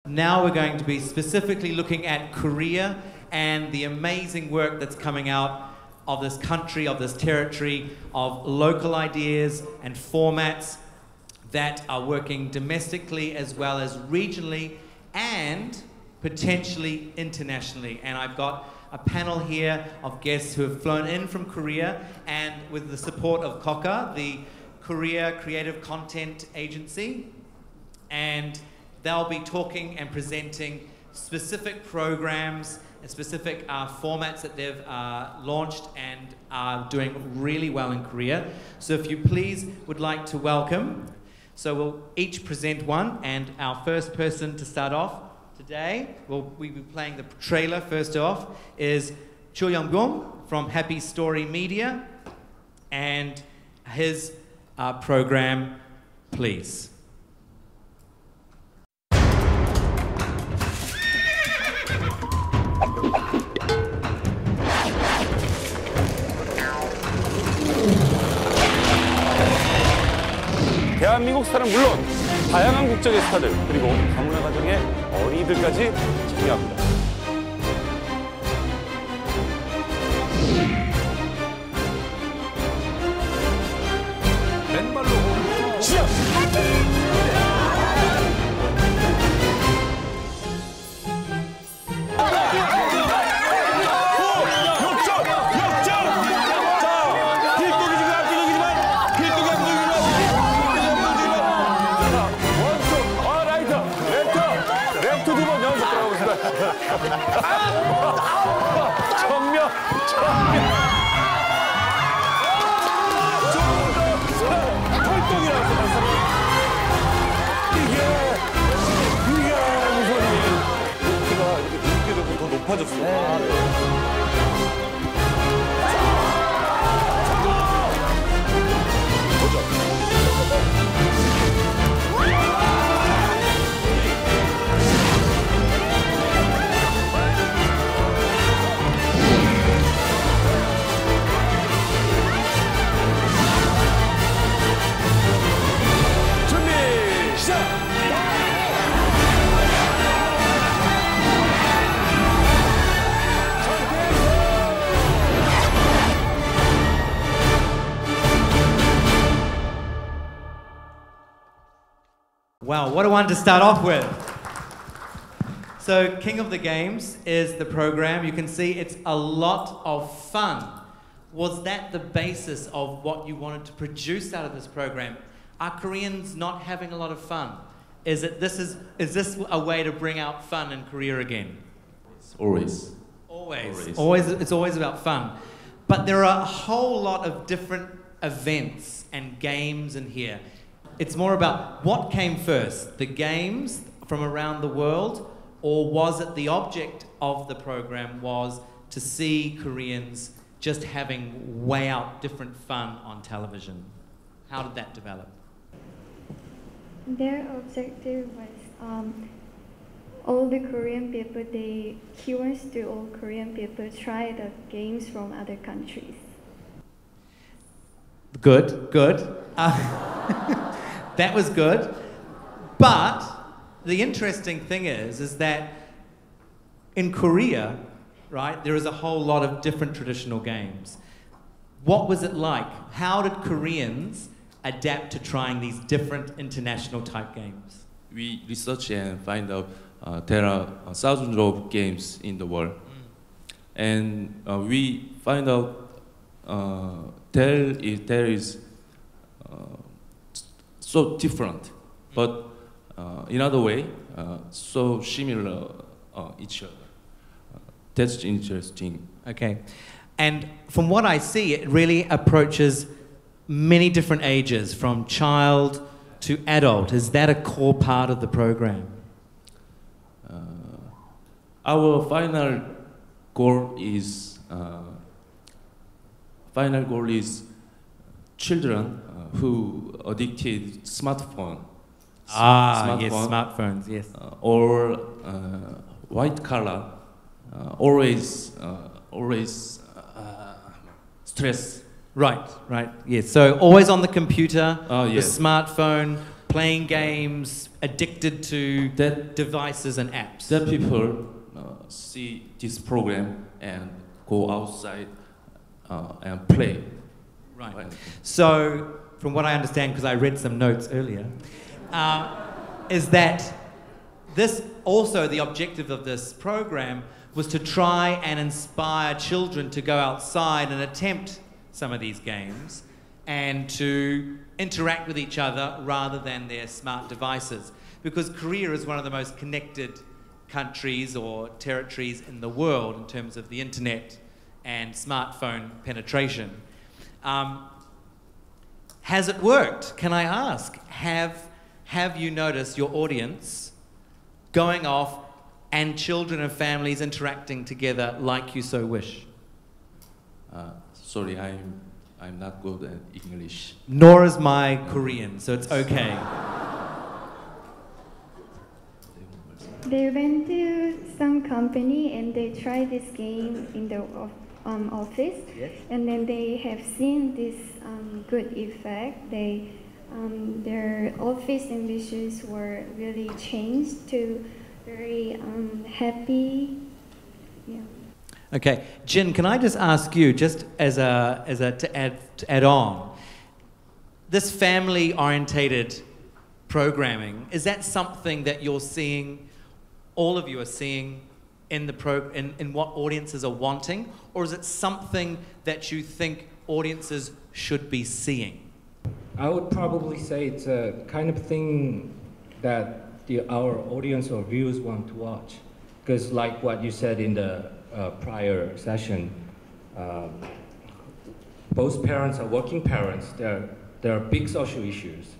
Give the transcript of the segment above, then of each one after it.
Now we're going to be specifically looking at Korea and the amazing work that's coming out of this country, of this territory, of local ideas and formats that are working domestically as well as regionally and potentially internationally. And I've got a panel here of guests who have flown in from Korea, and with the support of KOCA, the Korea Creative Content Agency, and they'll be talking and presenting specific programs and specific formats that they've launched and are doing really well in Korea. So if you please would like to welcome, so we'll each present one, and our first person to start off today, we'll be playing the trailer first off, is Gung from Happy Story Media, and his program, please. 대한민국 스타는 물론 다양한 국적의 스타들 그리고 다문화 가정의 어린이들까지 참여합니다. 맨발로 시작! 정면! 헐떡이 나왔어. 이게 무슨 제가 이렇게 높게 되고 더 높아졌어. Wow, what a one to start off with. So King of the Games is the program. You can see it's a lot of fun. Was that the basis of what you wanted to produce out of this program? Are Koreans not having a lot of fun? Is this a way to bring out fun in Korea again? Always. It's always about fun. But there are a whole lot of different events and games in here. It's more about what came first, the games from around the world, or was it the object of the program was to see Koreans just having way out different fun on television? How did that develop? Their objective was all the Korean people, he wants to all Korean people try the games from other countries. Good. That was good. But the interesting thing is that in Korea, right, there is a whole lot of different traditional games. What was it like? How did Koreans adapt to trying these different international type games? We research and find out there are thousands of games in the world. And we find out there is so different, but in other way, so similar each other. That's interesting. Okay, and from what I see, it really approaches many different ages, from child to adult. Is that a core part of the program? Our final goal is children who addicted smartphone. Yes, smartphones, yes. Or white collar, always stress. Right, yes. So always on the computer, the yes. smartphone, playing games, addicted to devices and apps. That people see this program and go outside and play. Right. So, from what I understand, because I read some notes earlier, is that this also the objective of this program was to try and inspire children to go outside and attempt some of these games and to interact with each other rather than their smart devices. Because Korea is one of the most connected countries or territories in the world in terms of the internet and smartphone penetration. Has it worked? Can I ask? Have you noticed your audience going off and children and families interacting together like you so wish? Sorry, I'm not good at English. Nor is my Korean, so it's okay. They went to some company and they tried this game in the office, Yes. and then they have seen this good effect. Their office ambitions were really changed to very happy. Yeah. Okay, Jin, can I just ask you, just to add on, this family-orientated programming, is that something that you're seeing, all of you are seeing in what audiences are wanting, or is it something that you think audiences should be seeing? I would probably say it's a kind of thing that our audience or viewers want to watch. Because like what you said in the prior session, both parents are working parents. There are big social issues.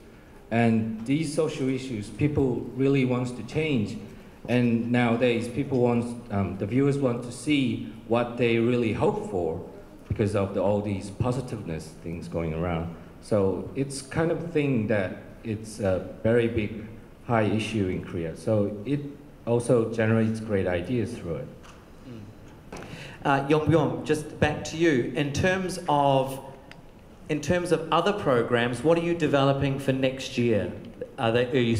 And these social issues, people really want to change. And nowadays, the viewers want to see what they really hope for because of all these positiveness things going around. So it's kind of thing that it's a very big, high issue in Korea. So it also generates great ideas through it. Yong, just back to you. In terms of other programs, what are you developing for next year? Are you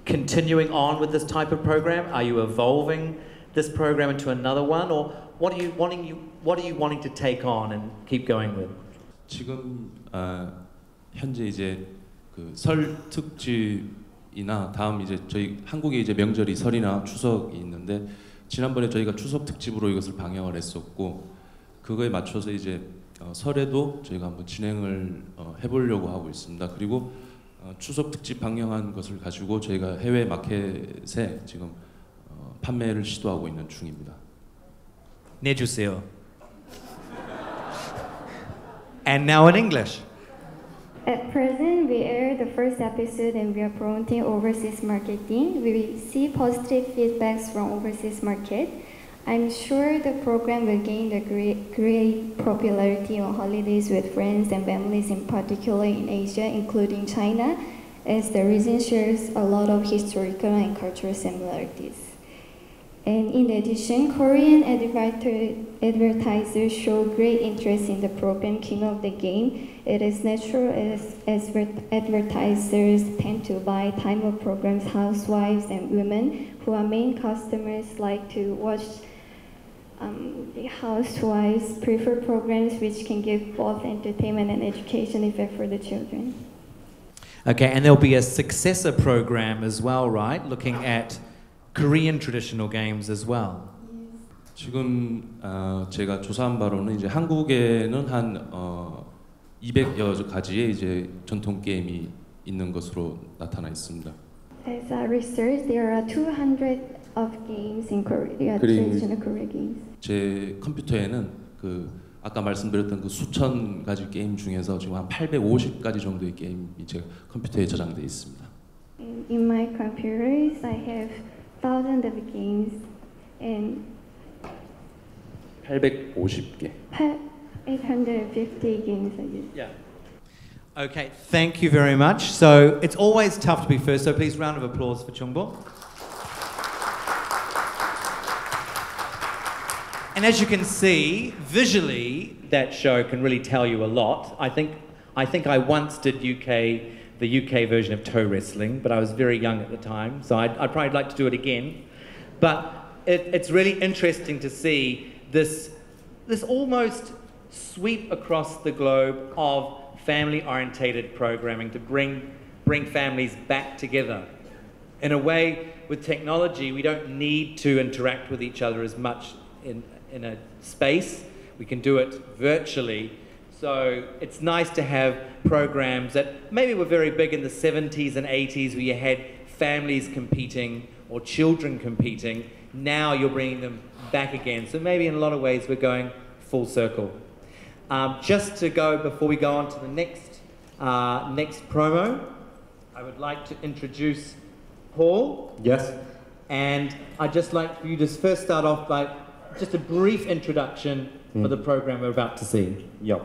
continuing on with this type of program? Are you evolving this program into another one, or what are you wanting to take on and keep going with? 지금 현재 이제 그 설 특집이나 다음 이제 저희 한국에 이제 명절이 설이나 추석이 있는데 지난번에 저희가 추석 특집으로 이것을 방영을 했었고 그거에 맞춰서 이제 설에도 저희가 한번 진행을 해보려고 하고 있습니다. 그리고 추석 특집 방영한 것을 가지고 저희가 해외 마켓에 지금 판매를 시도하고 있는 중입니다. 내주세요. And now in English. At present, we air the first episode and we are promoting overseas marketing. We see positive feedbacks from overseas market. I'm sure the program will gain the great popularity on holidays with friends and families, in particular in Asia, including China, as the region shares a lot of historical and cultural similarities. And in addition, Korean advertisers show great interest in the program King of the Game. It is natural as advertisers tend to buy time of programs. Housewives and women who are main customers like to watch. The housewives prefer programs which can give both entertainment and education effect for the children. Okay, and there'll be a successor program as well, right? Looking at Korean traditional games as well. 지금 제가 조사한 바로는 이제 한국에는 한 200여 가지의 이제 전통 게임이 있는 것으로 나타나 있습니다. As a research, there are 200 of games in Korea, traditional Korean games. 제 컴퓨터에는 그 아까 말씀드렸던 그 수천 가지 게임 중에서 지금 한 850가지 정도의 게임이 제 컴퓨터에 저장돼 있습니다. In my computers, I have thousands of games and 850개. 850 games, I guess. Yeah. Okay, thank you very much. So it's always tough to be first, so please round of applause for Chungbo. And as you can see, visually, that show can really tell you a lot. I think I once did UK the UK version of toe wrestling, but I was very young at the time, so I'd probably like to do it again. But it's really interesting to see this almost sweep across the globe of family-orientated programming to bring families back together. In a way, with technology, we don't need to interact with each other as much in a space. We can do it virtually. So it's nice to have programs that maybe were very big in the 70s and 80s where you had families competing or children competing. Now you're bringing them back again. So maybe in a lot of ways we're going full circle. Just to go, before we go on to the next promo, I would like to introduce Paul. Yes. And I'd just like for you to first start off by just a brief introduction for the program we're about to see. Yeah.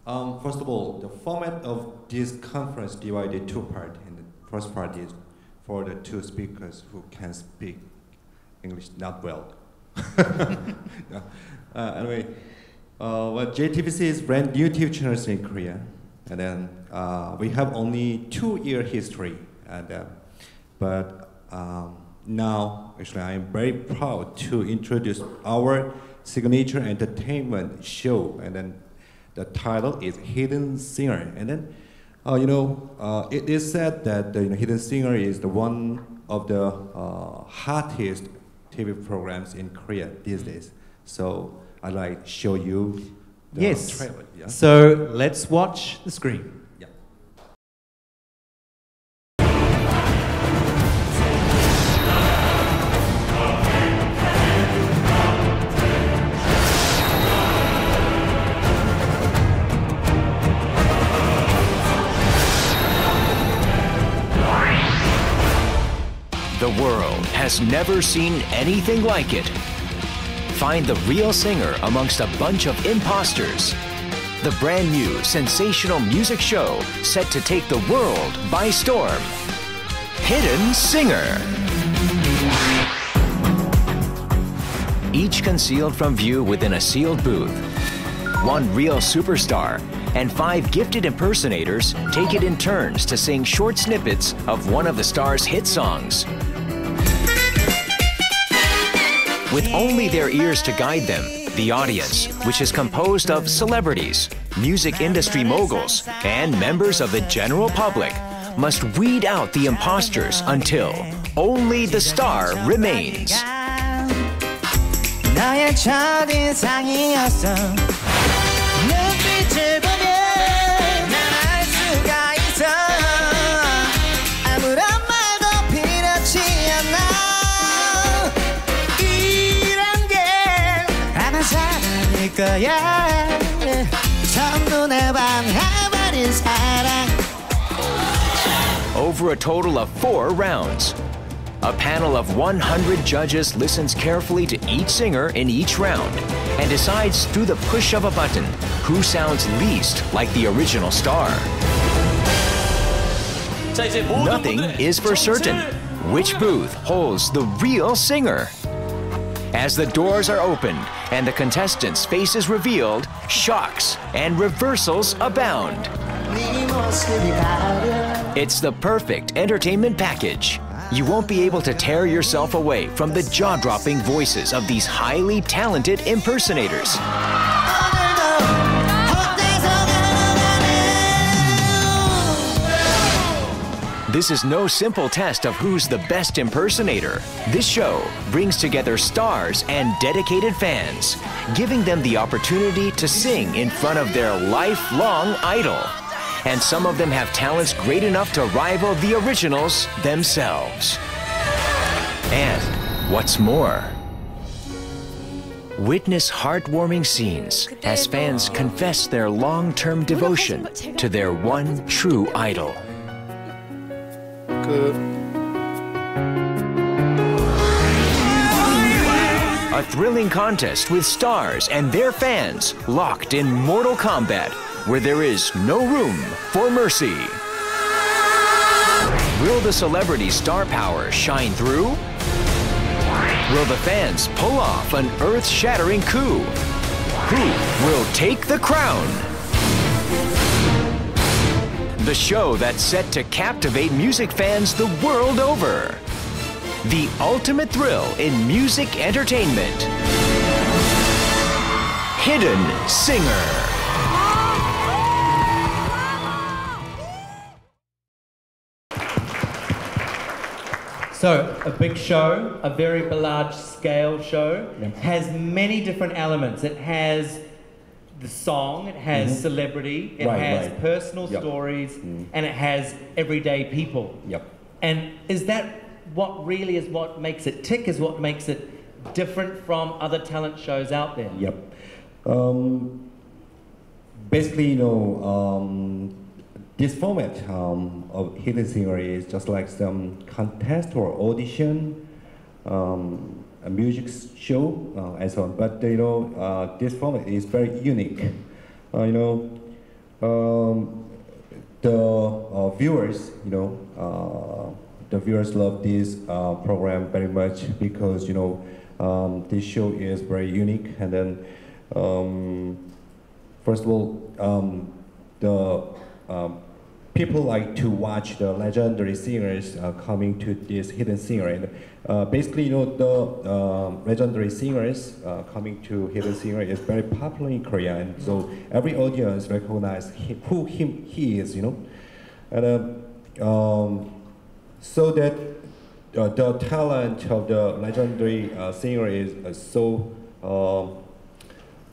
First of all, the format of this conference divided two parts. And the first part is for the two speakers who can speak English not well. Anyway, JTBC is brand new TV channels in Korea, and then we have only 2-year history, and but now actually I am very proud to introduce our signature entertainment show, and then the title is Hidden Singer, and then it is said that the Hidden Singer is the one of the hottest TV programs in Korea these days. So I'd like to show you the trailer. Yeah? So let's watch the screen. Yeah. The world has never seen anything like it. Find the real singer amongst a bunch of imposters. The brand new sensational music show set to take the world by storm. Hidden Singer. Each concealed from view within a sealed booth. One real superstar and 5 gifted impersonators take it in turns to sing short snippets of one of the star's hit songs. With only their ears to guide them, the audience, which is composed of celebrities, music industry moguls, and members of the general public, must weed out the imposters until only the star remains. Over a total of 4 rounds. A panel of 100 judges listens carefully to each singer in each round and decides through the push of a button who sounds least like the original star. Nothing is for certain. Which booth holds the real singer? As the doors are opened and the contestants' faces revealed, shocks and reversals abound. It's the perfect entertainment package. You won't be able to tear yourself away from the jaw-dropping voices of these highly talented impersonators. This is no simple test of who's the best impersonator. This show brings together stars and dedicated fans, giving them the opportunity to sing in front of their lifelong idol. And some of them have talents great enough to rival the originals themselves. And what's more, witness heartwarming scenes as fans confess their long-term devotion to their one true idol. A thrilling contest with stars and their fans locked in mortal combat where there is no room for mercy. Will the celebrity star power shine through? Will the fans pull off an earth-shattering coup? Who will take the crown? the show that's set to captivate music fans the world over. The ultimate thrill in music entertainment. Hidden Singer. So, a big show, a very large scale show, has many different elements. It has the song, it has celebrity, it has personal stories, and it has everyday people. And is that what really is what makes it tick, is what makes it different from other talent shows out there? Basically, this format of Hidden Singer is just like some contest or audition, a music show, and so on. But this format is very unique. The viewers, the viewers love this program very much because this show is very unique. And then, first of all, the people like to watch the legendary singers coming to this Hidden Singer. And basically, the legendary singers coming to Hidden Singer is very popular in Korea, and so every audience recognize who he is, and so that the talent of the legendary singer is so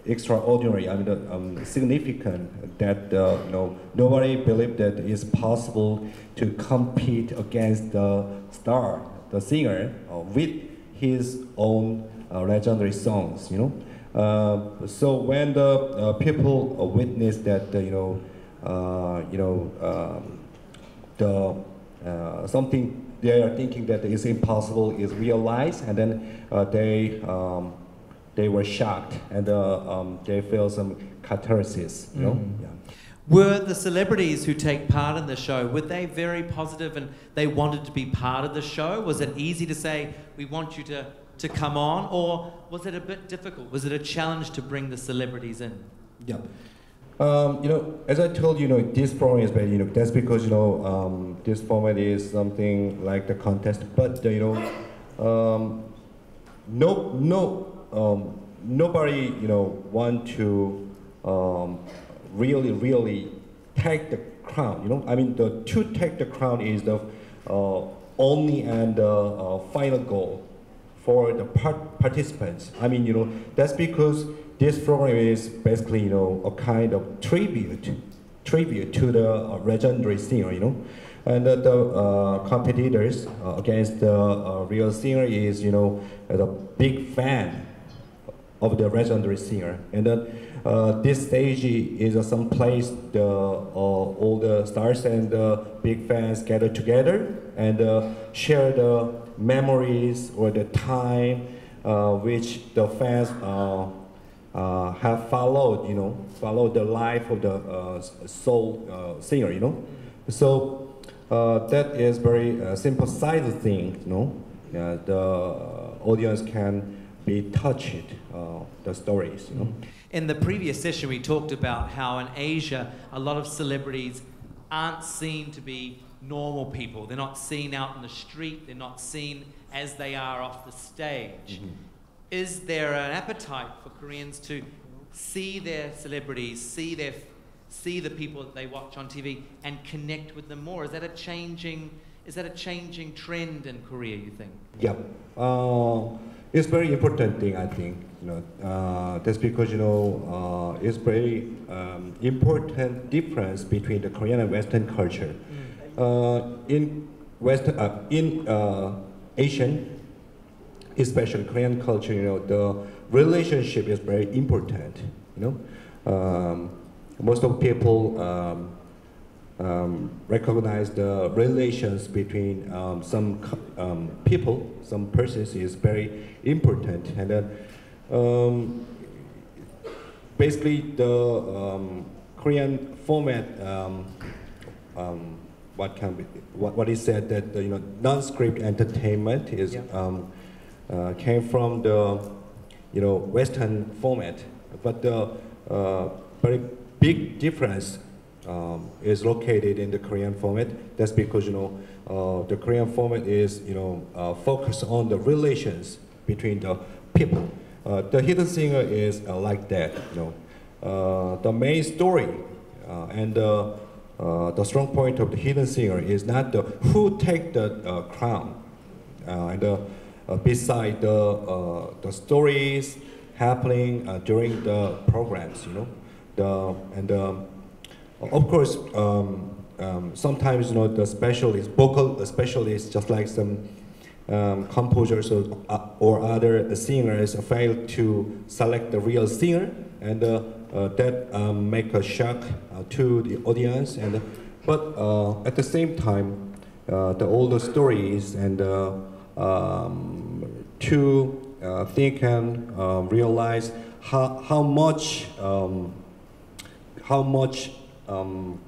extraordinary, significant that nobody believed that it's possible to compete against the star, the singer, with his own legendary songs. So when the people witness that, something they are thinking that is impossible is realized, and then they were shocked, and they feel some catharsis, Were the celebrities who take part in the show, were they very positive and they wanted to be part of the show? Was it easy to say, we want you to come on, or was it a bit difficult? Was it a challenge to bring the celebrities in? As I told you, this program is very unique. That's because, this format is something like the contest, but, nobody, want to really take the crown. To take the crown is the only and final goal for the participants. That's because this program is basically, a kind of tribute to the legendary singer, And the competitors against the real singer is, a big fan of the legendary singer. And then this stage is some place all the stars and the big fans gather together and share the memories or the time which the fans have followed the life of the soul singer, So that is very simple-sided thing, the audience can be touched, the stories, In the previous session, we talked about how in Asia, a lot of celebrities aren't seen to be normal people. They're not seen out in the street. They're not seen as they are off the stage. Is there an appetite for Koreans to see their celebrities, see the people that they watch on TV, and connect with them more? Is that a changing trend in Korea, you think? It's very important thing, I think. That's because it's very important difference between the Korean and Western culture. In Asian, especially Korean culture, the relationship is very important. Most of people recognize the relations between some people, some persons is very important, and then basically the Korean format. What is said that non-script entertainment is came from the Western format, but the very big difference is located in the Korean format. That's because the Korean format is focused on the relations between the people. The hidden singer is like that. The main story and the strong point of the hidden singer is not who take the crown, and beside the stories happening during the programs, of course, sometimes the specialists, vocal specialists, just like some composers or other singers, fail to select the real singer, and that make a shock to the audience. But at the same time, all the stories and to think and realize how much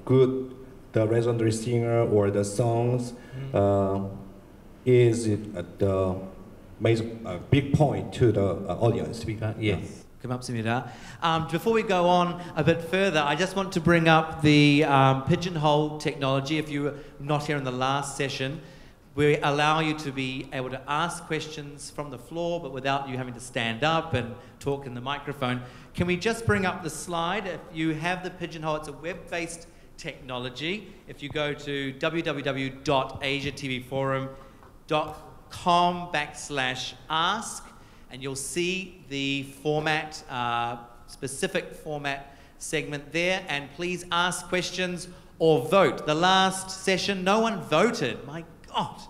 good the legendary singer or the songs is the big point to the audience. Yes. Before we go on a bit further, I just want to bring up the pigeonhole technology. If you were not here in the last session, we allow you to be able to ask questions from the floor, but without you having to stand up and talk in the microphone. Can we just bring up the slide? If you have the pigeonhole, it's a web-based technology. If you go to www.asiatvforum.com/ask, and you'll see the format, specific format segment there, and please ask questions or vote. The last session, no one voted. My God,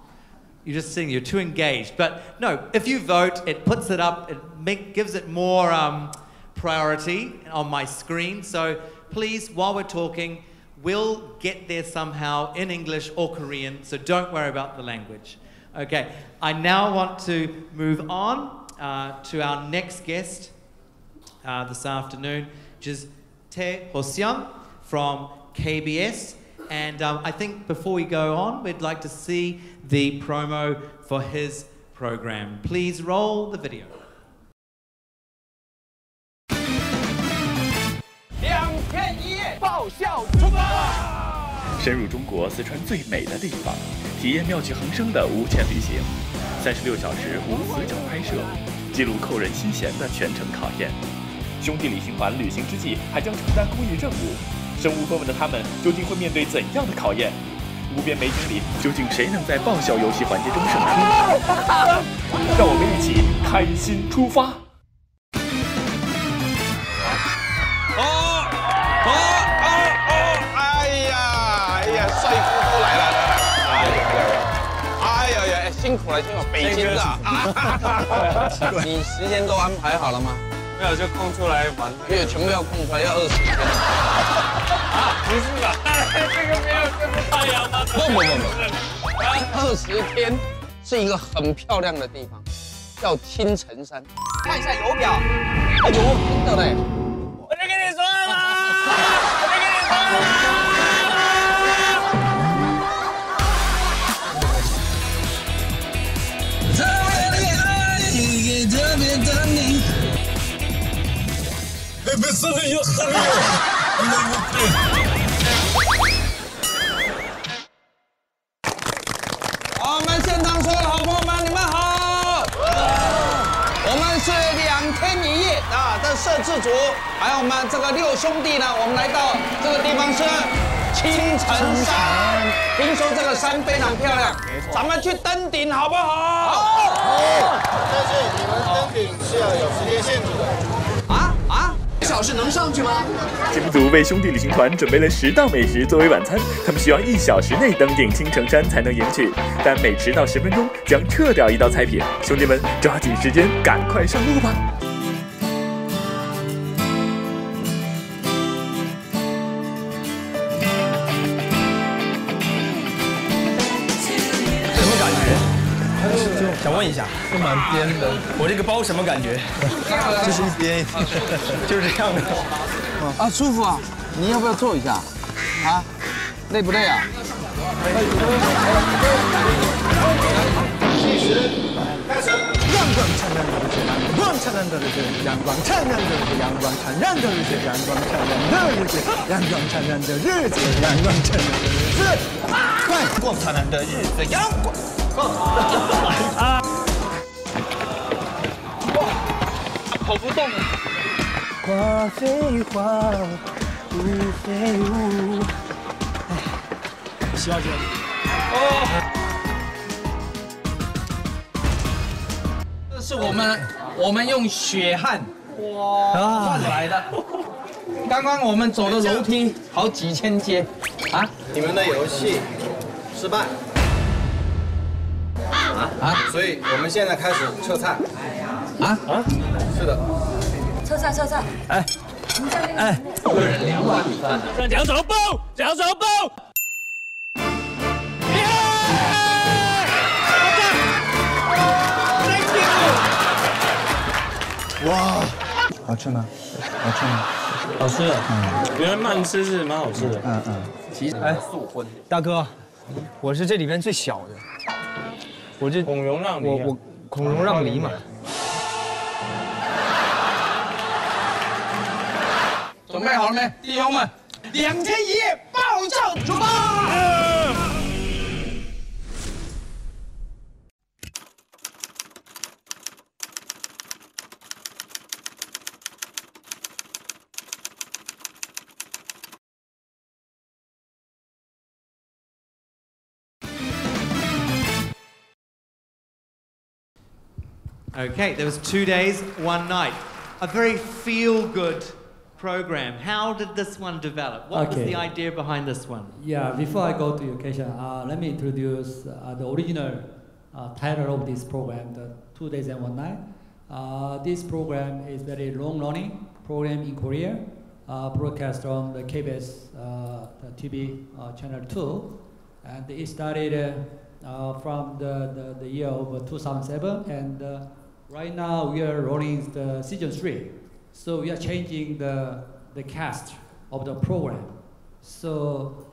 you're just saying you're too engaged. But no, if you vote, it puts it up, it gives it more priority on my screen. So please, while we're talking, we'll get there somehow in English or Korean, so don't worry about the language. Okay, I now want to move on to our next guest this afternoon, which is Tae-ho from KBS. And I think before we go on, we'd like to see the promo for his program. Please roll the video. 2天1夜爆笑出发！深入中国四川最美的地方，体验妙趣横生的无钱旅行，36小时无死角拍摄，记录扣人心弦的全程考验。兄弟旅行团旅行之际还将承担公益任务，身无分文的他们究竟会面对怎样的考验？无边美景里，究竟谁能在爆笑游戏环节中胜出？让我们一起开心出发！ 帅哥都来了，哎呀呀，辛苦了，辛苦！北京的你时间都安排好了吗？没有，就空出来玩。全部要空出来，要20天。啊，不是吧？这个没有，这不太阳吗？不，20天是一个很漂亮的地方，叫青城山。看一下油表，有平的嘞。我就跟你说了嘛，我就跟你说了。 我们现场所有的好朋友们，你们好！我们是2天1夜啊的摄制组，还有我们这个6兄弟呢，我们来到这个地方是青城山，听说这个山非常漂亮，咱们去登顶好不好？好。但是你们登顶是要有时间限制的。 1小时能上去吗？节目组为兄弟旅行团准备了10道美食作为晚餐，他们需要1小时内登顶青城山才能赢取，但每迟到10分钟将撤掉1道菜品。兄弟们，抓紧时间，赶快上路吧！什么感觉？想问一下，是蛮颠的。我这个包什么感觉？就是一颠，就是这样的。啊，舒服啊！你要不要坐一下？啊，累不累啊？计时开始，让阳光灿烂的日子，阳光灿烂的日子，阳光灿烂的日子，阳光灿烂的日子，阳光灿烂的日子，阳光灿烂的日子，阳光灿烂的日子，阳光灿烂的日子，阳光。跑不动了。花非花，雾非雾。希望姐。这是我们用血汗换来的。刚刚我们走的楼梯好几千阶啊！你们的游戏失败所以我们现在开始撤菜是的，撤菜。哎，一个人2碗米饭。奖手包。哇，好吃吗？好吃的，原来慢吃是蛮好吃的。其实素荤。大哥，我是这里边最小的，我这孔融让梨，我孔融让梨嘛。准备好了没，弟兄们？2天1夜爆笑出发！Okay, there was 2 days, 1 night. A very feel-good program. How did this one develop? What was the idea behind this one? Yeah, before I go to your question, let me introduce the original title of this program, the 2 days and 1 night. This program is very long-running program in Korea, broadcast on the KBS the TV channel 2, and it started from the year of 2007, and right now we are running the season 3. So we are changing the cast of the program. So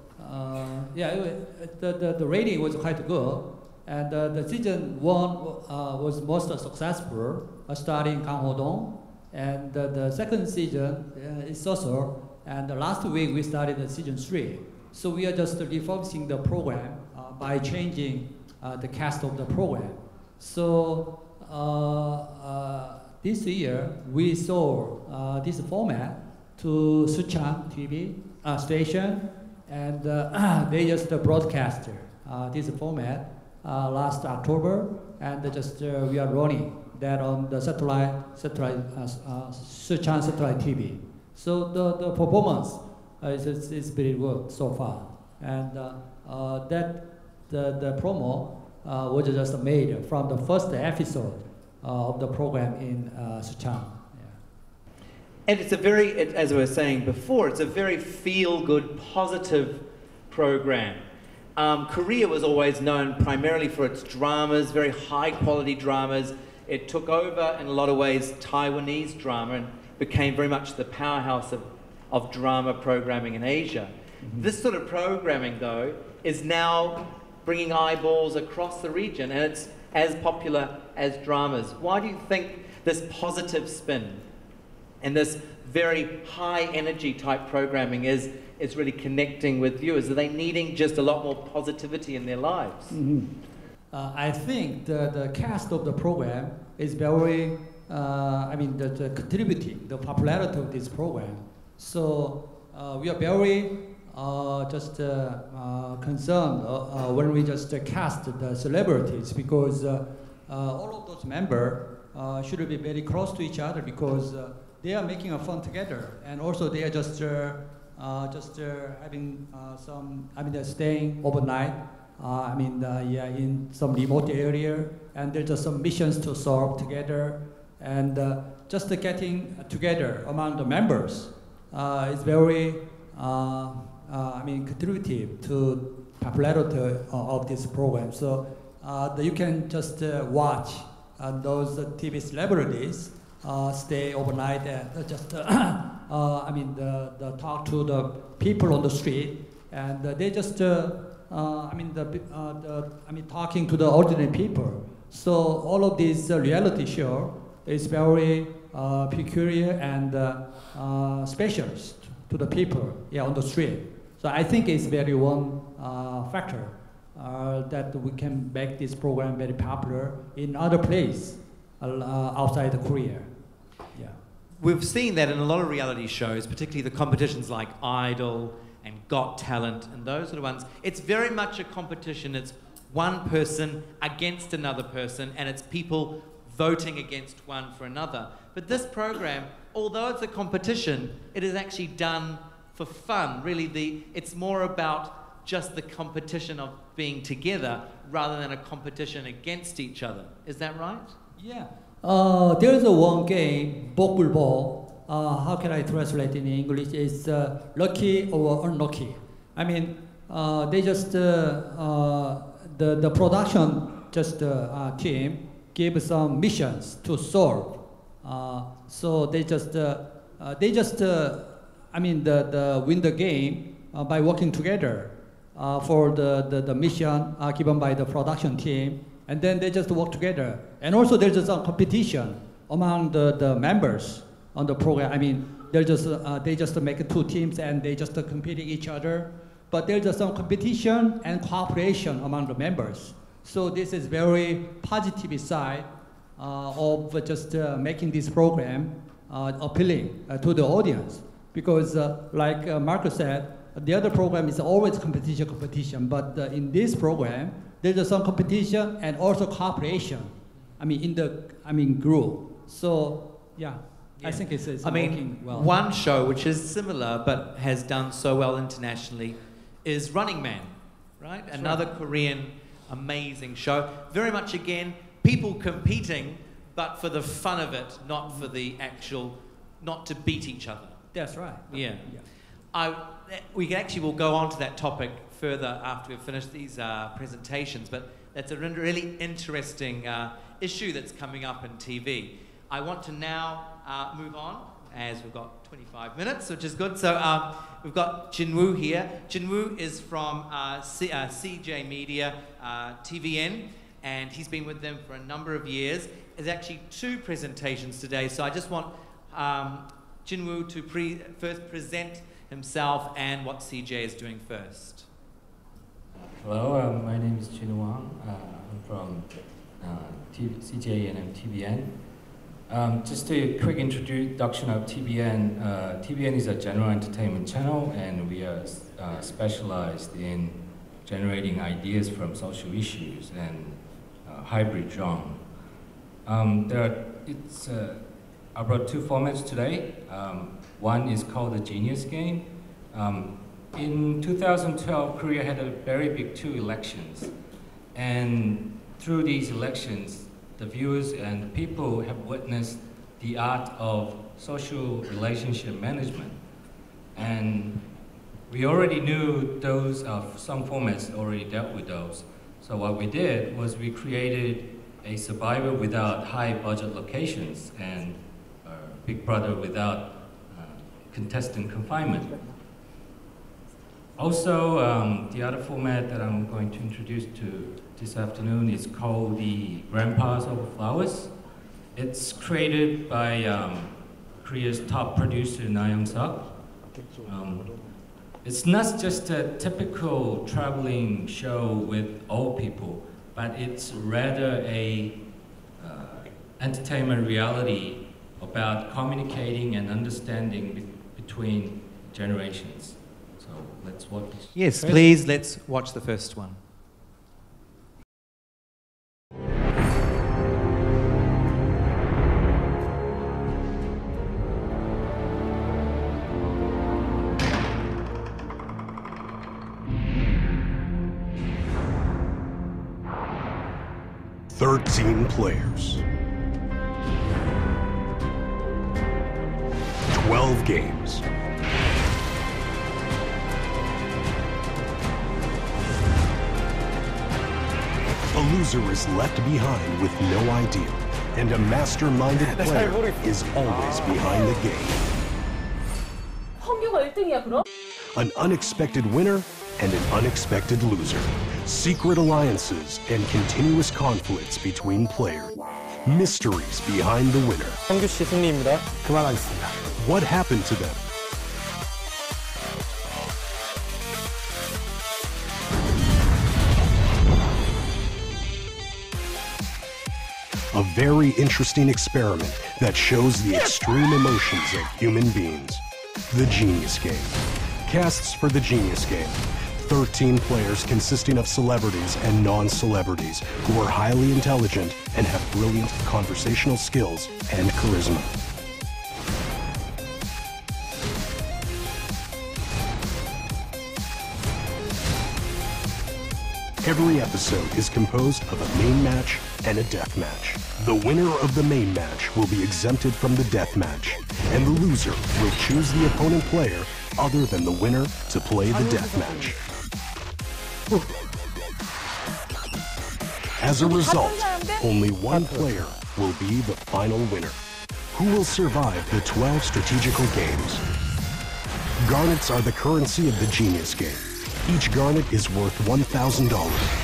the rating was quite good, and the season 1 was most successful, starting Kang, and the second season is also, and the last week we started the season 3. So we are just refocusing the program by changing the cast of the program. So this year we saw this format to Suchang TV station, and they just broadcast this format last October, and just we are running that on the satellite Suchang satellite TV. So the performance is pretty good so far, and that the promo was just made from the first episode of the program in Suchang. And it's a very, as I was saying before, it's a very feel-good, positive program. Korea was always known primarily for its dramas, very high-quality dramas. It took over, in a lot of ways, Taiwanese drama and became very much the powerhouse of drama programming in Asia. This sort of programming, though, is now bringing eyeballs across the region, and it's as popular as dramas. Why do you think this positive spin and this very high energy type programming is really connecting with viewers? Are they needing just a lot more positivity in their lives? I think the cast of the program is very, the contributing the popularity of this program. So we are very concerned when we just cast the celebrities, because all of those members should be very close to each other, because they are making a fun together, and also they are just having they're staying overnight. In some remote area, and there's just some missions to solve together, and just getting together among the members is very contributive to popularity of this program. So you can just watch those TV celebrities stay overnight and just talk to the people on the street, and they just talking to the ordinary people. So all of these reality show is very peculiar and special to the people on the street. So I think it's very one factor that we can make this program very popular in other places outside Korea. Yeah. We've seen that in a lot of reality shows, particularly the competitions like Idol and Got Talent and those sort of ones. It's very much a competition. It's one person against another person, and it's people voting against one for another. But this program, although it's a competition, it is actually done for fun. Really, it's more about just the competition of being together rather than a competition against each other. Is that right? Yeah. There's one game, Bokbulbo. How can I translate in English? It's lucky or unlucky. I mean, they just the production team gave some missions to solve. So they just win the game by working together for the mission given by the production team, and then they just work together. And also there's some competition among the members on the program. I mean, they just make two teams and they just competing each other. But there's some competition and cooperation among the members. So this is very positive side of just making this program appealing to the audience. Because like Marc said, the other program is always competition, but in this program, there's some competition and also cooperation. Group. So yeah. I think it's working well. One show which is similar but has done so well internationally is Running Man, right? That's Another right. Korean amazing show. Very much again, people competing, but for the fun of it, not for the actual, not to beat each other. That's right. Yeah. We actually will go on to that topic further after we've finished these presentations, but that's a really interesting issue that's coming up in TV. I want to now move on, as we've got 25 minutes, which is good. So we've got Jinwoo here. Jinwoo is from CJ Media, TVN, and he's been with them for a number of years. There's actually two presentations today, so I just want Jinwoo to first present himself and what CJ is doing first. Hello, my name is Hwang. I'm from CJ and TVN. Just a quick introduction of TVN. TVN is a general entertainment channel, and we are specialized in generating ideas from social issues and hybrid genre. I brought two formats today. One is called the Genius Game. In 2012, Korea had a very big two elections, and through these elections, the viewers and people have witnessed the art of social relationship management. And we already knew those some formats already dealt with those. So what we did was we created a Survivor without high budget locations and Big Brother without contestant confinement. Also, the other format that I'm going to introduce to this afternoon is called the Grandpas Over Flowers. It's created by Korea's top producer, Yong. It's not just a typical traveling show with old people, but it's rather a entertainment reality about communicating and understanding between generations. So let's watch this. Yes, please, let's watch the first one. "13 players, 12 games, a loser is left behind with no idea, and a masterminded player is always behind the game. 황교가 1등이야 그럼? An unexpected winner and an unexpected loser. Secret alliances and continuous conflicts between players. Mysteries behind the winner. 성규 씨 승리입니다. 그만하겠습니다. What happened to them? A very interesting experiment that shows the extreme emotions of human beings. The Genius Game. Casts for the Genius Game. 13 players consisting of celebrities and non-celebrities who are highly intelligent and have brilliant conversational skills and charisma. Every episode is composed of a main match and a death match. The winner of the main match will be exempted from the death match, and the loser will choose the opponent player other than the winner to play the death match. As a result, only one player will be the final winner. Who will survive the 12 strategical games? Garnets are the currency of the Genius Game. Each garnet is worth $1,000,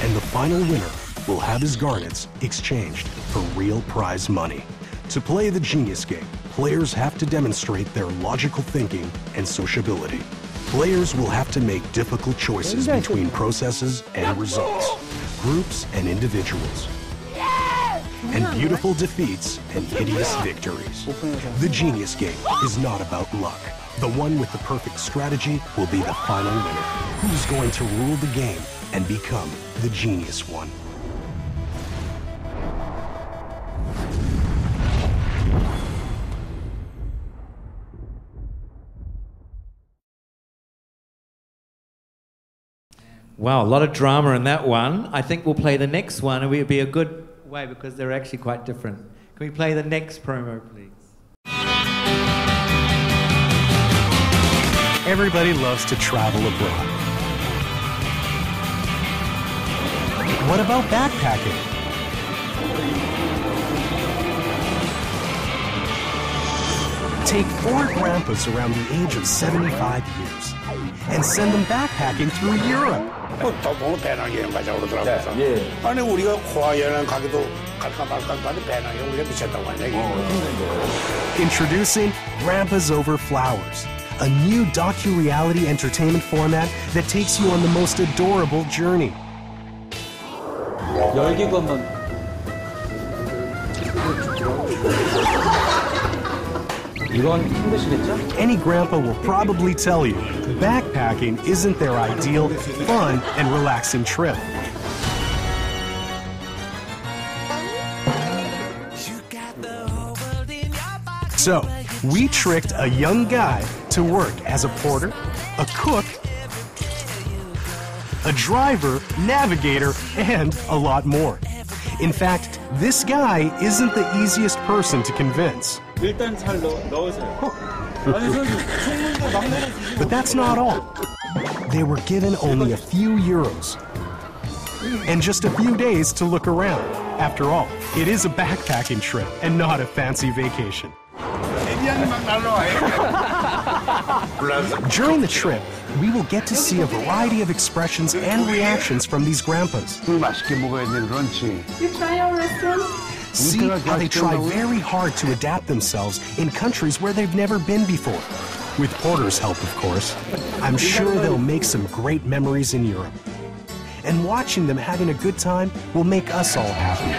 and the final winner will have his garnets exchanged for real prize money. To play the Genius Game, players have to demonstrate their logical thinking and sociability. Players will have to make difficult choices between processes and results, groups and individuals, and beautiful defeats and hideous victories. The Genius Game is not about luck. The one with the perfect strategy will be the final winner. Who's going to rule the game and become the genius one? Wow, a lot of drama in that one. I think we'll play the next one, and it would be a good way because they're actually quite different. Can we play the next promo, please? Everybody loves to travel abroad. What about backpacking? Take 4 grandpas around the age of 75 years and send them backpacking through Europe. 보통 배낭여행 가자고 그러더라고요. 네. 아니 우리가 고아 여행 가기도 갈까 말까 하는데 배낭여행 우리가 미쳤다고 하는 얘기예요. Introducing Grandpa's Over Flowers, a new docu-reality entertainment format that takes you on the most adorable journey. 열기 건넌. 이건 힘드시겠죠? Any grandpa will probably tell you backpacking isn't their ideal, fun, and relaxing trip. So, we tricked a young guy to work as a porter, a cook, a driver, navigator, and a lot more. In fact, this guy isn't the easiest person to convince. 일단 잘 넣으세요. But that's not all. They were given only a few euros and just a few days to look around. After all, it is a backpacking trip and not a fancy vacation. During the trip, we will get to see a variety of expressions and reactions from these grandpas. You try our restaurant? See how they try very hard to adapt themselves in countries where they've never been before. With Porter's help, of course. I'm sure they'll make some great memories in Europe. And watching them having a good time will make us all happy.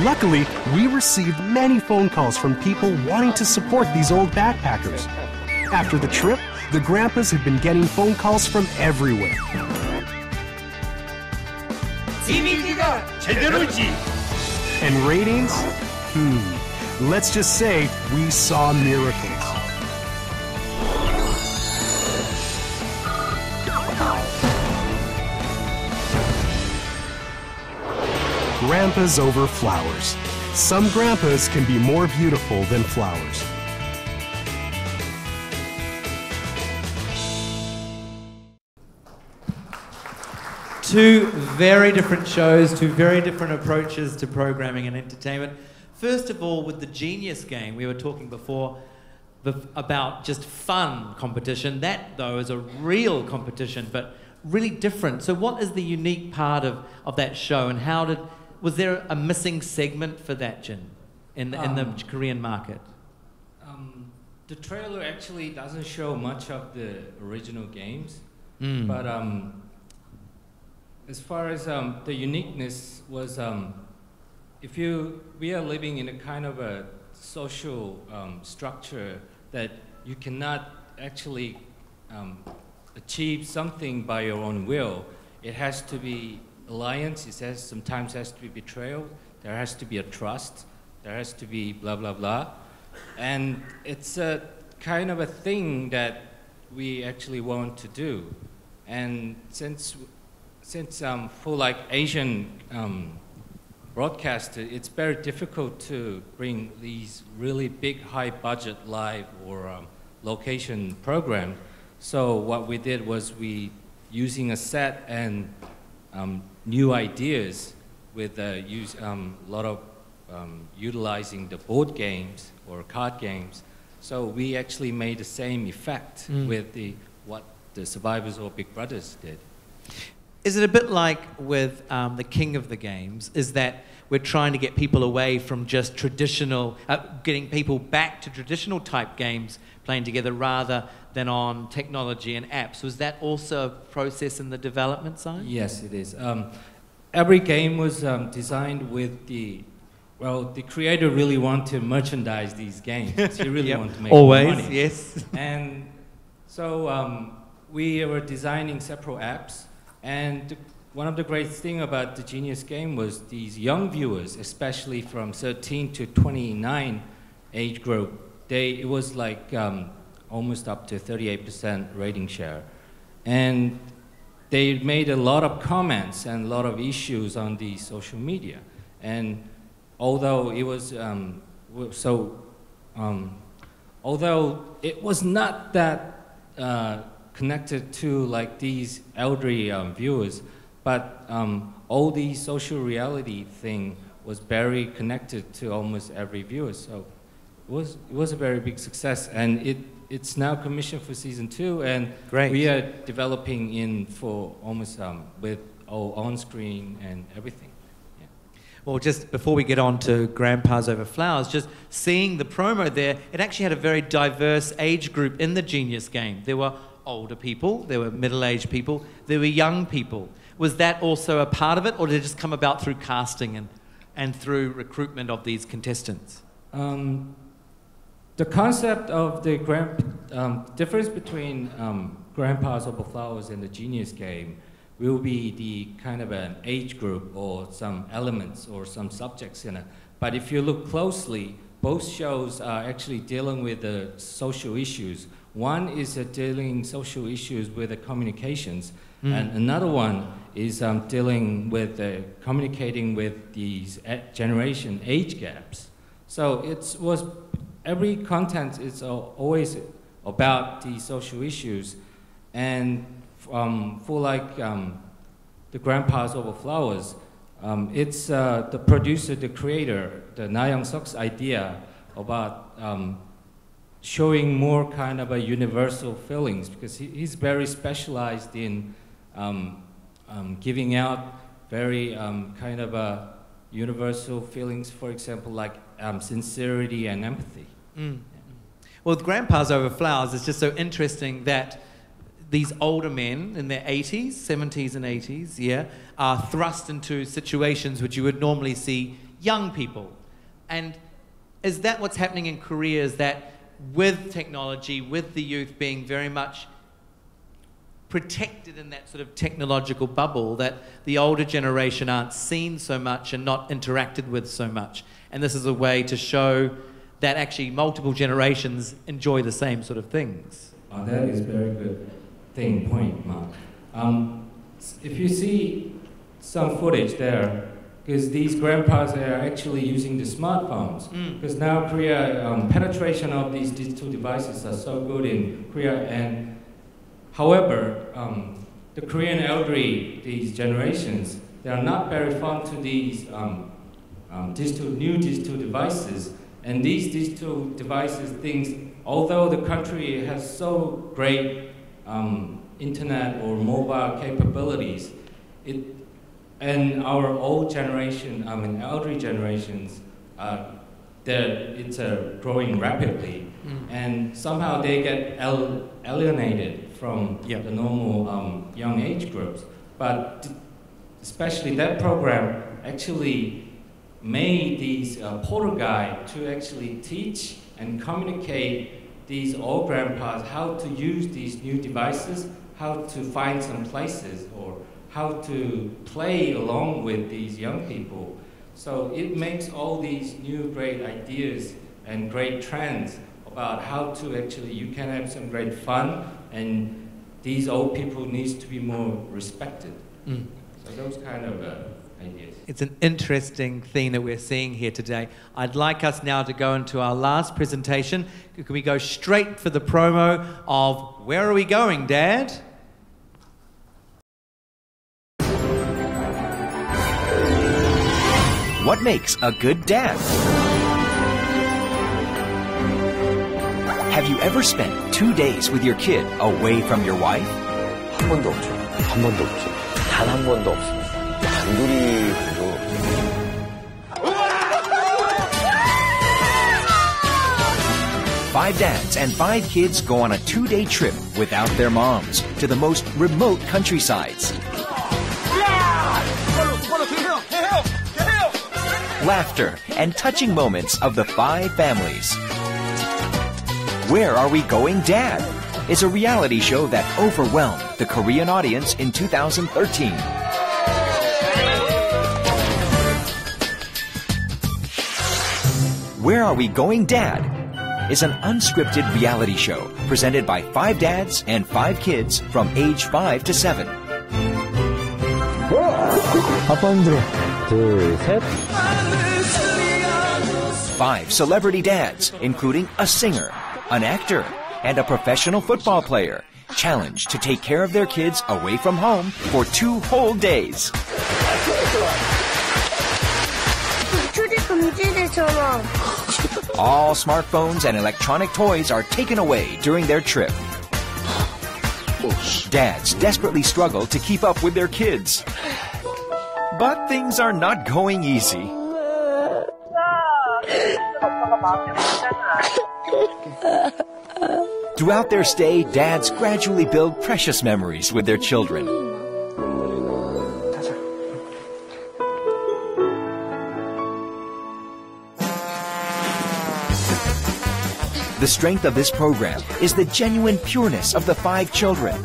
Luckily, we received many phone calls from people wanting to support these old backpackers. After the trip, the grandpas have been getting phone calls from everywhere. And ratings? Let's just say we saw miracles. Grandpas over flowers. Some grandpas can be more beautiful than flowers. Two very different shows, two very different approaches to programming and entertainment. First of all, with the Genius Game, we were talking before about just fun competition. That, though, is a real competition, but really different. So what is the unique part of that show, and was there a missing segment for that, Jin, in the Korean market? The trailer actually doesn't show much of the original games, but as far as the uniqueness was, we are living in a kind of a social structure that you cannot actually achieve something by your own will. It has to be alliance, sometimes has to be betrayal, there has to be a trust, there has to be blah, blah, blah. And it's a kind of a thing that we actually want to do. And since for like Asian broadcaster, it's very difficult to bring these really big, high-budget live or location program. So what we did was using a set and new ideas with a lot of utilizing the board games or card games. So we actually made the same effect with what the Survivors or Big Brothers did. Is it a bit like with the king of the games, is that we're trying to get people away from just traditional, getting people back to traditional type games playing together rather than on technology and apps? Was that also a process in the development side? Yes, it is. Every game was designed with the creator really wanted to merchandise these games. He really wanted to make always, money. Yes. And so we were designing several apps. And one of the great things about the Genius Game was these young viewers, especially from 13 to 29 age group, it was like almost up to 38% rating share. And they made a lot of comments and a lot of issues on the social media. And although it was although it was not that connected to like these elderly viewers, but all the social reality thing was very connected to almost every viewer. So it was a very big success, and it's now commissioned for season 2, and we are developing for almost with all on screen and everything. Well, just before we get on to Grandpas Over Flowers, just seeing the promo there, it actually had a very diverse age group in the Genius Game. There were older people, there were middle-aged people, there were young people. Was that also a part of it, or did it just come about through casting and through recruitment of these contestants? The concept of the difference between Grandpas Over Flowers and the Genius Game will be the kind of an age group or some elements or some subjects in it. But if you look closely, both shows are actually dealing with the social issues. One is dealing social issues with the communications, and another one is dealing with communicating with these generation age gaps. So every content is always about the social issues, and for like the Grandpas Over Flowers, it's the producer, the creator, the Na Young-suk's idea about showing more kind of a universal feelings, because he's very specialized in giving out very kind of a universal feelings, for example, like sincerity and empathy. Well, with Grandpas Over Flowers, it's just so interesting that these older men in their 80s, 70s and 80s, are thrust into situations which you would normally see young people. And is that what's happening in Korea, is that with technology, with the youth being very much protected in that sort of technological bubble, that the older generation aren't seen so much and not interacted with so much? And this is a way to show that actually multiple generations enjoy the same sort of things. That is very good point, Mark. If you see some footage there, because these grandpas are actually using the smartphones, because now Korea, penetration of these digital devices are so good in Korea, and however, the Korean elderly, these generations, they are not very fond to these new digital devices. And these digital devices, although the country has so great internet or mobile capabilities, and our old generation, elderly generations, it's growing rapidly, and somehow they get alienated from the normal young age groups. But especially that program actually made these portal guide to actually teach and communicate these old grandpas how to use these new devices, how to find some places, or how to play along with these young people. So it makes all these new great ideas and great trends about how to you can have some great fun, and these old people needs to be more respected. So those kind of ideas. It's an interesting theme that we're seeing here today. I'd like us now to go into our last presentation. Can we go straight for the promo of Where Are We Going, Dad? What makes a good dad? Have you ever spent 2 days with your kid away from your wife? 한 번도 없죠. 한 번도 없죠. 단 한 번도 없습니다. 단둘이 가도. 5 dads and 5 kids go on a 2-day trip without their moms to the most remote countrysides. Laughter and touching moments of the 5 families. Where Are We Going, Dad? Is a reality show that overwhelmed the Korean audience in 2013. Where Are We Going, Dad? Is an unscripted reality show presented by 5 dads and 5 kids from age 5 to 7. 아빠 힘들어. 둘, 셋. 5 celebrity dads, including a singer, an actor, and a professional football player, challenged to take care of their kids away from home for 2 whole days. All smartphones and electronic toys are taken away during their trip. Dads desperately struggle to keep up with their kids. But things are not going easy. Throughout their stay, dads gradually build precious memories with their children. The strength of this program is the genuine pureness of the 5 children.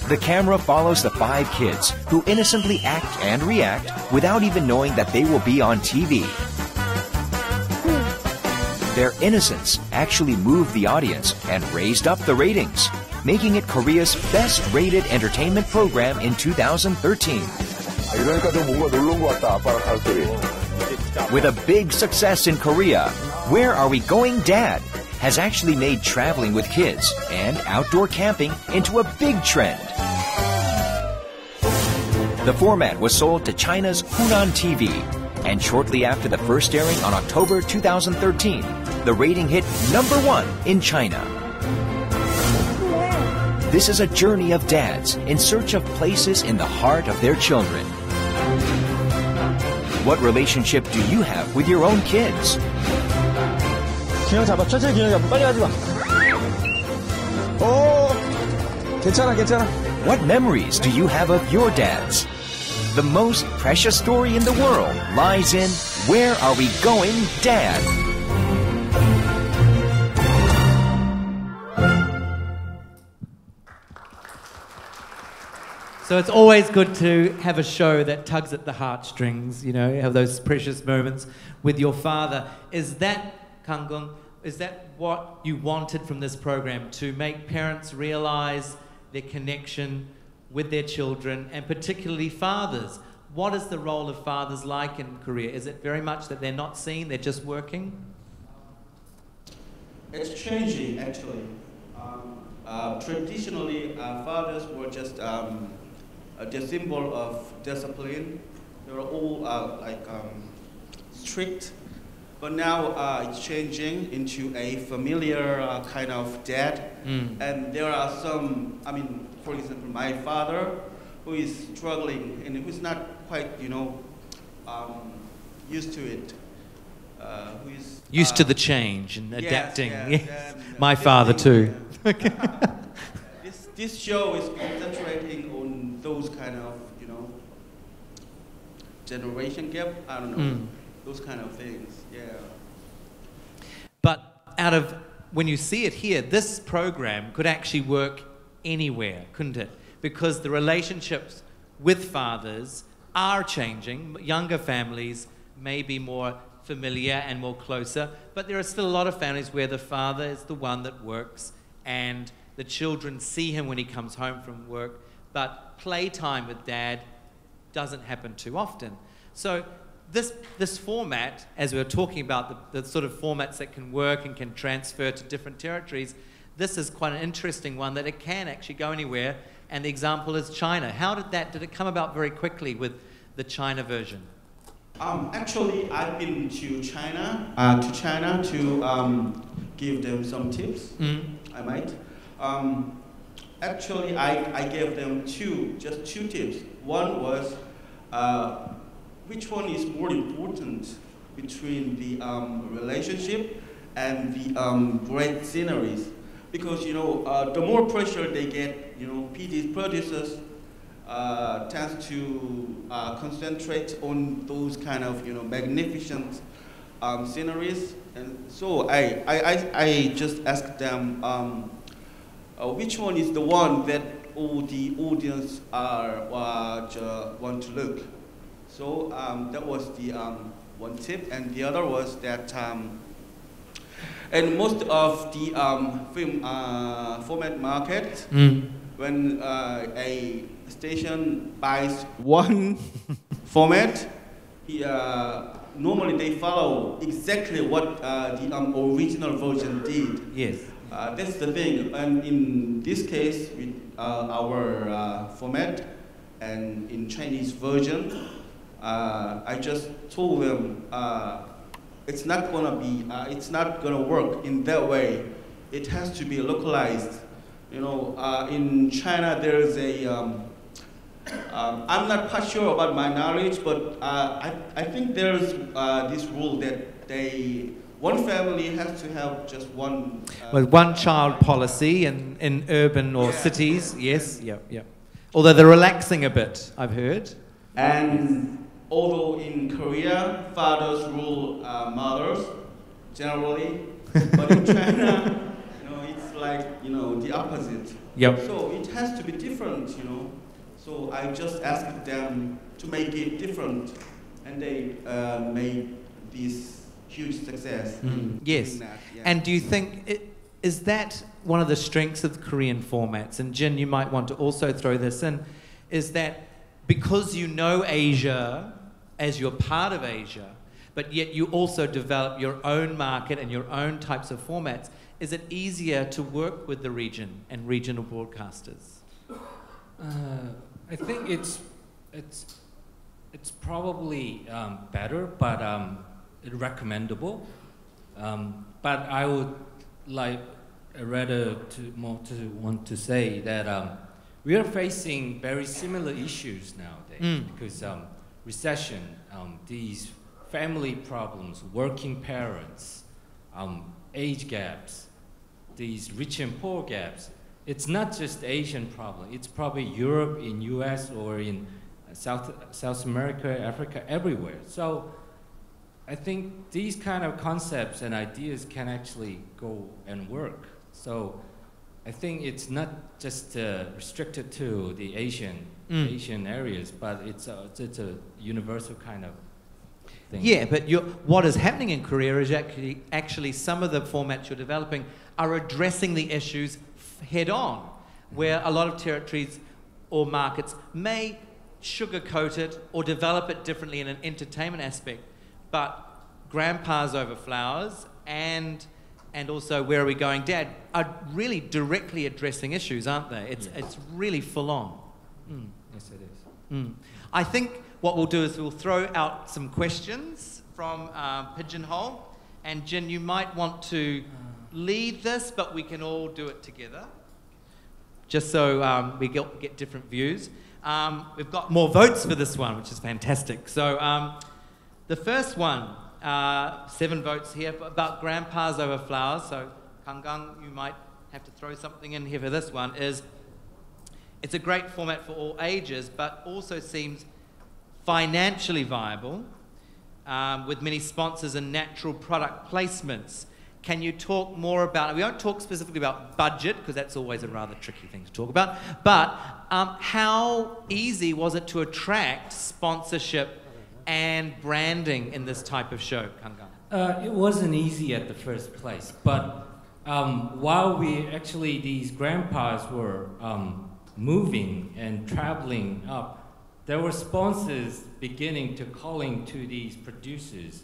The camera follows the 5 kids who innocently act and react without even knowing that they will be on TV. Their innocence actually moved the audience and raised up the ratings, making it Korea's best-rated entertainment program in 2013. 이러니까 좀 뭔가 놀러 온 것 같다, 아빠랑 갈 때. With a big success in Korea, Where Are We Going, Dad? Has actually made traveling with kids and outdoor camping into a big trend. The format was sold to China's Hunan TV, and shortly after the first airing on October 2013, the rating hit #1 in China. This is a journey of dads in search of places in the heart of their children. What relationship do you have with your own kids? 균형 잡아. 천천히 균형 잡아. 빨리 가지 마. 오, 괜찮아, 괜찮아. What memories do you have of your dads? The most precious story in the world lies in Where Are We Going, Dad? So it's always good to have a show that tugs at the heartstrings, you know, have those precious moments with your father. Is that, Kang, is that what you wanted from this program, to make parents realize their connection with their children, and particularly fathers? What is the role of fathers like in Korea? Is it very much that they're not seen, they're just working? It's changing, actually. Traditionally, fathers were just the symbol of discipline. They were all strict, but now it's changing into a familiar kind of dad. And there are some, I mean, for example, my father, who is struggling and who's not quite, used to it. Who is used to the change and adapting. Yes. My father too. This show is concentrating on those kind of, generation gap. I don't know, those kind of things. Yeah. But when you see it here, this program could actually work anywhere, couldn't it? Because the relationships with fathers are changing. Younger families may be more familiar and more closer, but there are still a lot of families where the father is the one that works and the children see him when he comes home from work, but playtime with dad doesn't happen too often. So this format, as we were talking about the sort of formats that can work and can transfer to different territories, this is quite an interesting one that it can actually go anywhere, and the example is China. How did it come about very quickly with the China version? Actually, I've been to China to give them some tips. I might. Actually, I gave them just two tips. One was which one is more important between the relationship and the great sceneries, because the more pressure they get, PD's producers tends to concentrate on those kind of magnificent sceneries, and so I just asked them which one is the one that all the audience want to look. So that was the one tip, and the other was that and most of the film format market, when a station buys one format, normally they follow exactly what the original version did. Yes. That's the thing. And in this case, with our format and in Chinese version, I just told them it's not gonna work in that way. It has to be localized. In China, there is a I'm not quite sure about my knowledge, but I think there's this rule that one family has to have just one. One child policy in urban or cities, yes, yeah. Although they're relaxing a bit, I've heard. And although in Korea, fathers rule mothers generally, but in China, it's like the opposite. Yep. So it has to be different, So I just asked them to make it different, and they made this huge success. Yes. That, yeah. And do you think is that one of the strengths of the Korean formats? And Jin, you might want to also throw this in, is that because you know Asia as you're part of Asia, but yet you also develop your own market and your own types of formats, is it easier to work with the region and regional broadcasters? I think it's probably better, but recommendable. But I would rather want to say that we are facing very similar issues nowadays because recession, these family problems, working parents, age gaps, these rich and poor gaps. It's not just Asian problem. It's probably Europe, in US, or in South America, Africa, everywhere. So I think these kind of concepts and ideas can actually go and work. So I think it's not just restricted to the Asian areas, but it's a universal kind of thing. Yeah, but what is happening in Korea is actually some of the formats you're developing are addressing the issues head on, where a lot of territories or markets may sugarcoat it or develop it differently in an entertainment aspect, but Grandpa's Over Flowers and also Where Are We Going, Dad are really directly addressing issues, aren't they? It's really full on. Yes, it is. I think what we'll do is we'll throw out some questions from Pigeonhole, and Jin, you might want to lead this, but we can all do it together, just so we get different views. We've got more votes for this one, which is fantastic. So the first one, 7 votes here about grandpas over flowers. So Kang, you might have to throw something in here for this one. It's a great format for all ages, but also seems financially viable with many sponsors and natural product placements. Can you talk more about it? We won't talk specifically about budget, because that's always a rather tricky thing to talk about, but how easy was it to attract sponsorship and branding in this type of show, Kang? It wasn't easy at the first place, but while these grandpas were moving and traveling up, there were sponsors beginning to calling to these producers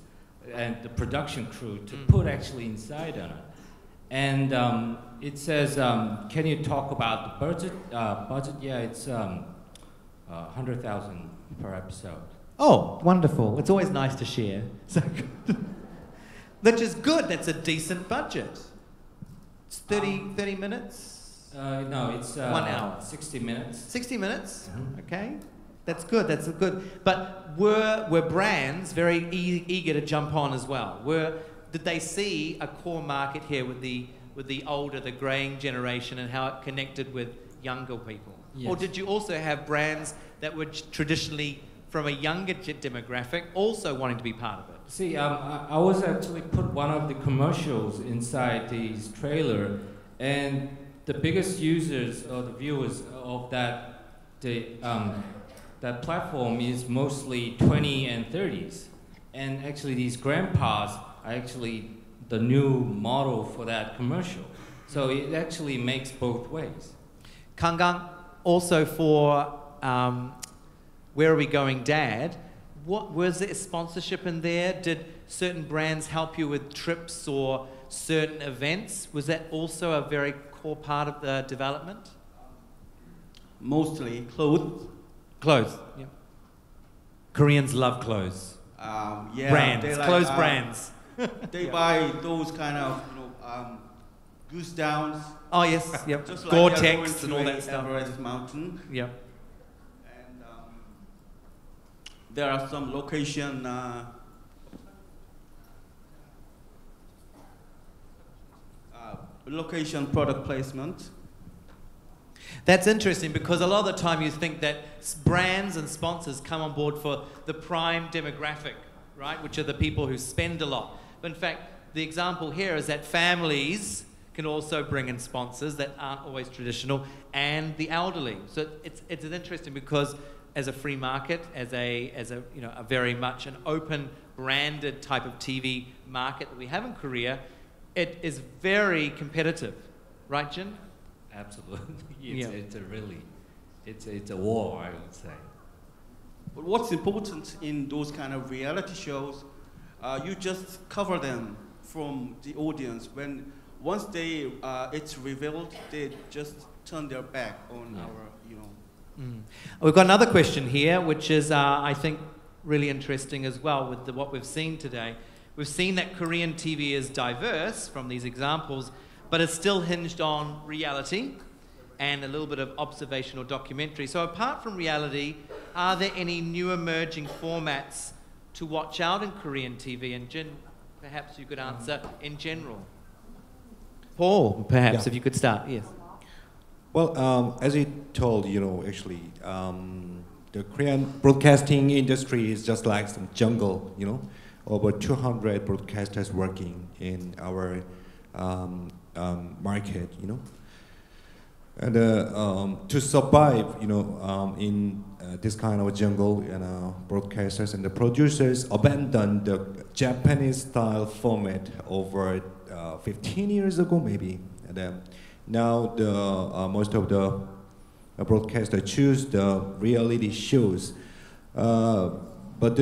and the production crew to put actually inside on it. And it says, can you talk about the budget? Yeah, it's 100,000 per episode. Oh, wonderful. It's always nice to share. So, which is good. That's a decent budget. It's 30 minutes? No, it's 1 hour. 60 minutes. 60 minutes? Okay. That's good. That's good. But were brands very eager to jump on as well? Did they see a core market here with the older, the greying generation, and how it connected with younger people? Yes. Or did you also have brands that were traditionally from a younger demographic also wanting to be part of it? See, I was actually put one of the commercials inside this trailer, and the biggest users or the viewers of that platform is mostly 20 and 30s. And actually these grandpas are actually the new model for that commercial. So it actually makes both ways. Kang, also for Where Are We Going Dad, was there sponsorship in there? Did certain brands help you with trips or certain events? Was that also a very core part of the development? Mostly clothes. Clothes, yeah. Koreans love clothes. Yeah, brands, they like, clothes brands. They buy those kind of, goose downs. Oh yes, yep. Just Gore-Tex and all that stuff. Everest Mountain. Yep. And there are some location product placement. That's interesting, because a lot of the time you think that brands and sponsors come on board for the prime demographic, right, which are the people who spend a lot. But in fact, the example here is that families can also bring in sponsors that aren't always traditional, and the elderly. So it's interesting, because as a free market, as a very much an open branded type of TV market that we have in Korea, it is very competitive, right, Jin? Absolutely. It's a war, I would say. But what's important in those kind of reality shows, you just cover them from the audience. Once it's revealed, they just turn their back on our, We've got another question here, which is, I think, really interesting as well with what we've seen today. We've seen that Korean TV is diverse from these examples, but it's still hinged on reality and a little bit of observational documentary. So apart from reality, are there any new emerging formats to watch out in Korean TV? And Jin, perhaps you could answer in general. Paul, perhaps, if you could start, yes. Well, as I told, actually, the Korean broadcasting industry is just like some jungle, over 200 broadcasters working in our market, and to survive, in this kind of jungle, broadcasters and the producers abandoned the Japanese-style format over 15 years ago, maybe, and now most of the broadcasters choose the reality shows, but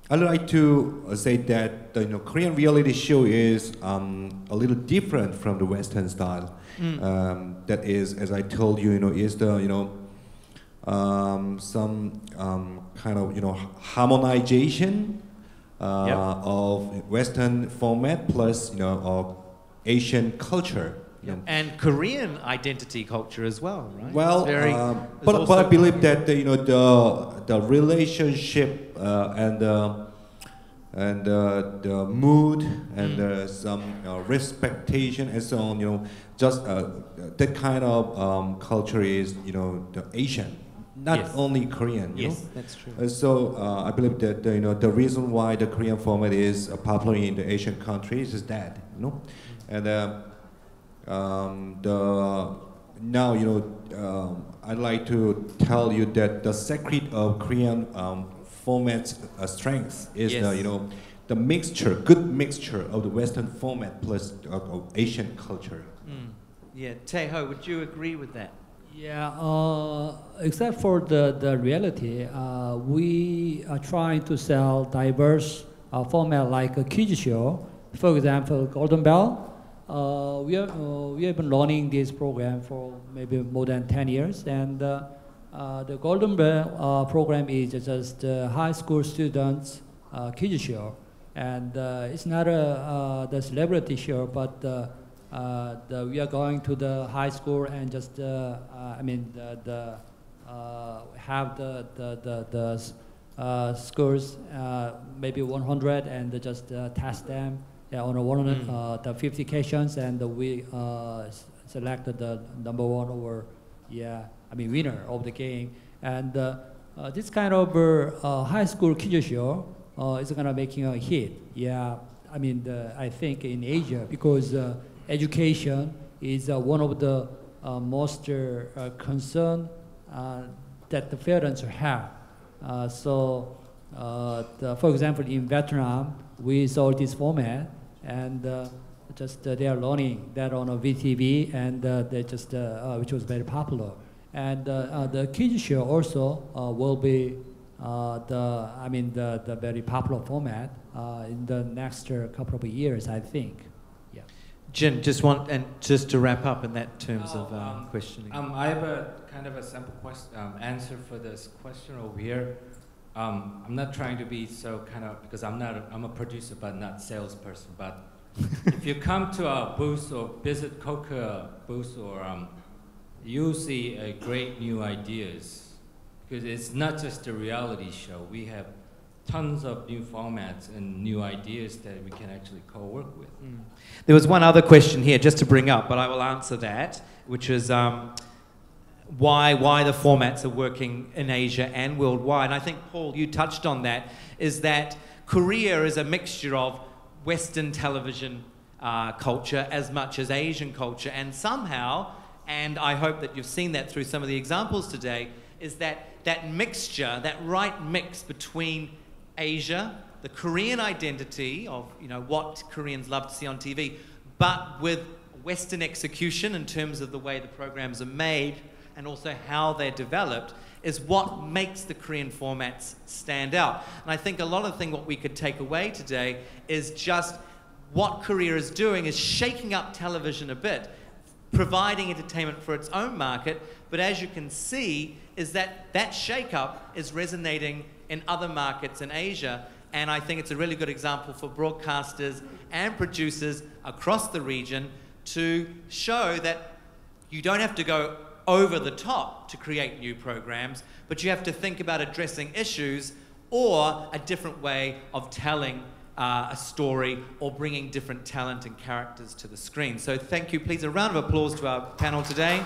I'd like to say that Korean reality show is a little different from the Western style. That is, as I told you, is the some kind of harmonization of Western format plus Asian culture. And Korean identity culture as well, right? Well, but I believe that the relationship and the mood and some respectation and so on, just that kind of culture is the Asian, not only Korean. Yes, that's true. So I believe that the reason why the Korean format is popular in the Asian countries is that and. Now I'd like to tell you that the secret of Korean format's strength is the mixture, good mixture of the Western format plus of Asian culture. Yeah, Tae-ho, would you agree with that? Yeah, except for the reality, we are trying to sell diverse format like a kids show, for example, Golden Bell. We have been running this program for maybe more than 10 years, and the Golden Bell program is just high school students kids show, and it's not the celebrity show, but we are going to the high school and just have the schools maybe 100 and just test them. On 150 occasions, and we selected the number one or winner of the game. And this kind of high school kids show is gonna making a hit. I think in Asia, because education is one of the most concern that the parents have. For example, in Vietnam, we saw this format, and they are learning that on a VTV, and they just which was very popular. And the kids show also will be the very popular format in the next couple of years, I think. Yeah. Jin, just to wrap up in that terms of questioning. I have a kind of a simple answer for this question over here. I'm not trying to be so because I'm a producer but not salesperson. But if you come to our booth or visit Coca booth, or you'll see a great new ideas, because it's not just a reality show. We have tons of new formats and new ideas that we can actually co-work with. There was one other question here just to bring up, but I will answer that, which is why the formats are working in Asia and worldwide. And I think, Paul, you touched on that, is that Korea is a mixture of Western television culture as much as Asian culture, and somehow, and I hope that you've seen that through some of the examples today, is that mixture, that right mix between Asia, the Korean identity of what Koreans love to see on TV, but with Western execution in terms of the way the programs are made and also how they're developed, is what makes the Korean formats stand out. And I think a lot of what we could take away today is just what Korea is doing is shaking up television a bit, providing entertainment for its own market, but as you can see, is that shake-up is resonating in other markets in Asia, and I think it's a really good example for broadcasters and producers across the region to show that you don't have to go over the top to create new programs, but you have to think about addressing issues or a different way of telling a story or bringing different talent and characters to the screen. So thank you. Please, a round of applause to our panel today.